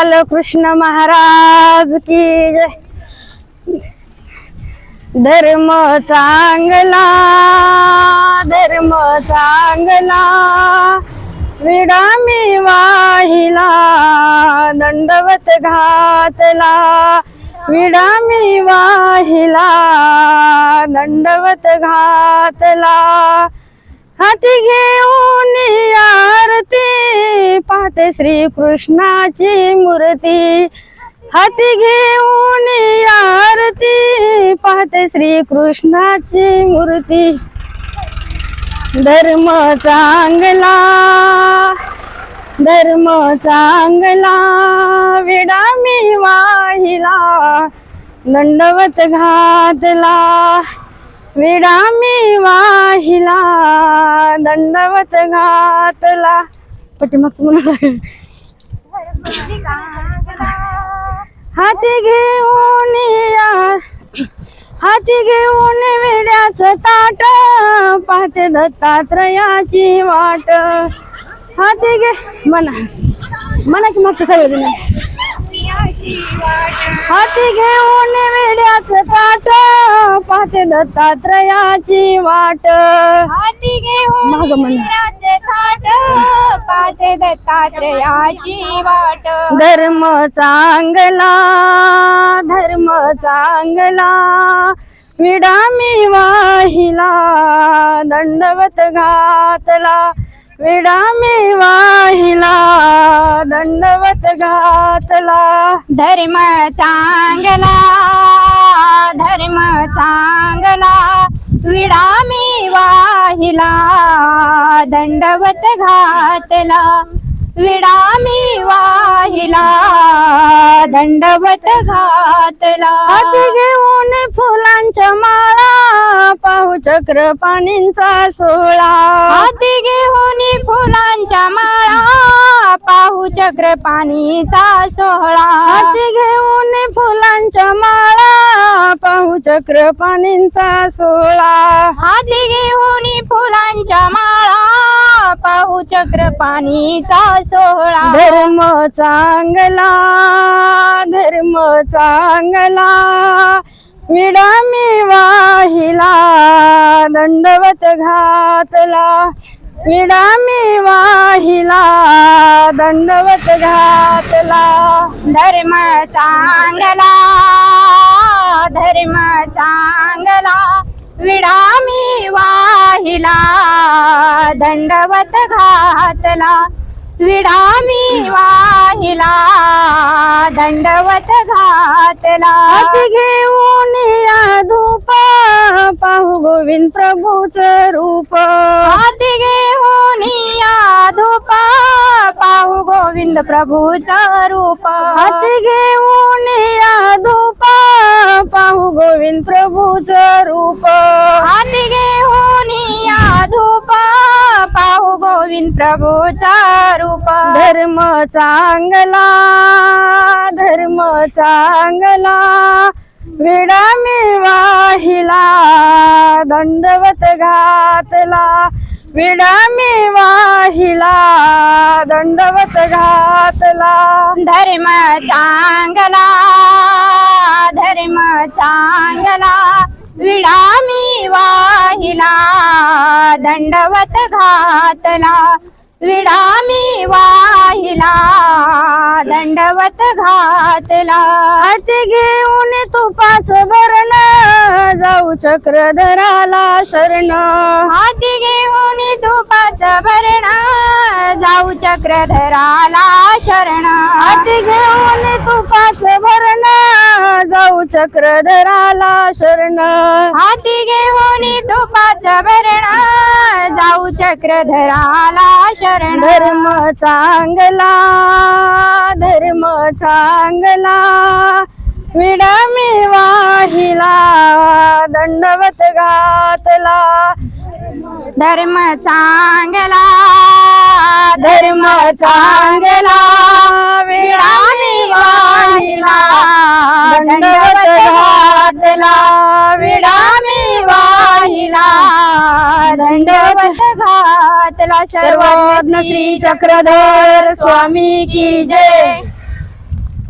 विठ्ठल कृष्ण महाराज की जय। धर्म चांगला विडा मी वाहिला दंडवत घातला, विडा मी वाहिला दंडवत घातला। हाती घेऊन आरती पाहते श्री कृष्णाची मूर्ती, हाती घेऊन आरती पाहते श्री कृष्णाची मूर्ती। धर्म चांगला विडा मी वाहिला दंडवत घातला, विडा मी वाहिला दंडवत घातला। पाठीमागचं म्हणा हाती घेऊन विड्याचं ताट पाहते दत्तात्रयाची वाट। हाती घे म्हणा की मागचं सगळं हाती घेऊन विड्याचं ताट पाहते दत्तात्रयाची वाट। हाती घेऊन विड्याचं ताट पाहते दत्तात्रयाची वाट। धर्म चांगला विडा मी वाहिला दंडवत घातला, विडा मी वाहिला दंडवत घातला। धर्म चांगला विडा मी वाहिला दंडवत घातला, विडा मी वाहिला दंडवत घातला। हाती घेऊन फुलांच्या माळा पाहू चक्र पाणींचा सोहळा, हाती घेऊन फुलांच्या माळा पाहू चक्र पाणीचा सोहळा। हाती घेऊन फुलांच्या माळा पाहू चक्र पाणींचा सोहळा, हाती घेऊन फुलांच्या माळा पाहू चक्र पाणीचा सोहळा। धर्म चांगला विडा मी वाहिला दंडवत घातला, विडा मी वाहिला दंडवत घातला। धर्म चांगला विडा मी वाहिला दंडवत घातला, विडा मी वाहिला दंडवत घातला। हाती घेऊन धूप पाहू गोविंद प्रभूचं रूप, हाती घेऊन धूप पाहू गोविंद प्रभूचं रूप। हाती घेऊन धूप पाहू गोविंद प्रभूचं रूप, हाती घेऊन धूप पाहू गोविंद प्रभूचं रूप। धर्म चांगला विडा मी वाहिला दंडवत घातला, विडा मी वाहिला दंडवत घातला। धर्म चांगला विडा मी वाहिला दंडवत घातला, विडा मी वाहिला दंडवत घातला। हाती घेऊन तुपाचं भरण जाऊ चक्रधराला शरण, हाती घेऊन तुपाचं भरण जाऊ चक्रधराला शरण। हाती घेऊन तुपाचं भरण जाऊ चक्रधराला शरण, हाती घेऊन तुपाचं भरण जाऊ चक्रधराला शरण। धर्म चांगला विडा मी वाहिला दंडवत घातला। धर्म चांगला विडा मी वाहिला दंडवत घातला, विडा मी वाहिला दंडवत घातला। सर्वज्ञ श्री चक्रधर स्वामी की जय।